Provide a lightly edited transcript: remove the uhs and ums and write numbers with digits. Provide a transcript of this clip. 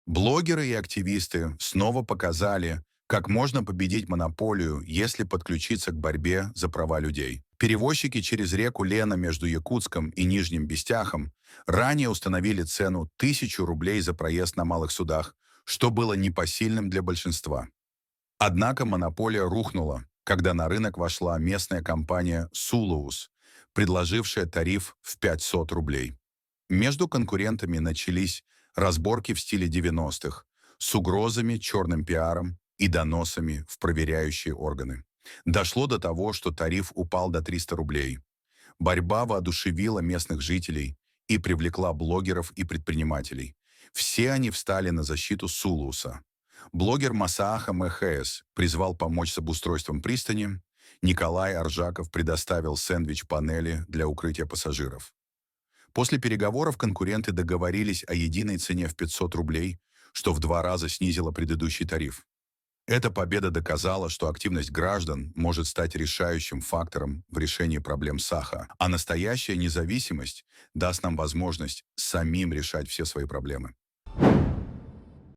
Блогеры и активисты снова показали, как можно победить монополию, если подключиться к борьбе за права людей. Перевозчики через реку Лена между Якутском и Нижним Бестяхом ранее установили цену 1000 рублей за проезд на малых судах, что было непосильным для большинства. Однако монополия рухнула, когда на рынок вошла местная компания «Сулуус», предложившая тариф в 500 рублей. Между конкурентами начались разборки в стиле 90-х с угрозами, черным пиаром и доносами в проверяющие органы. Дошло до того, что тариф упал до 300 рублей. Борьба воодушевила местных жителей и привлекла блогеров и предпринимателей. Все они встали на защиту Сулуса. Блогер Масааха МХС призвал помочь с обустройством пристани. Николай Аржаков предоставил сэндвич-панели для укрытия пассажиров. После переговоров конкуренты договорились о единой цене в 500 рублей, что в 2 раза снизило предыдущий тариф. Эта победа доказала, что активность граждан может стать решающим фактором в решении проблем Саха, а настоящая независимость даст нам возможность самим решать все свои проблемы.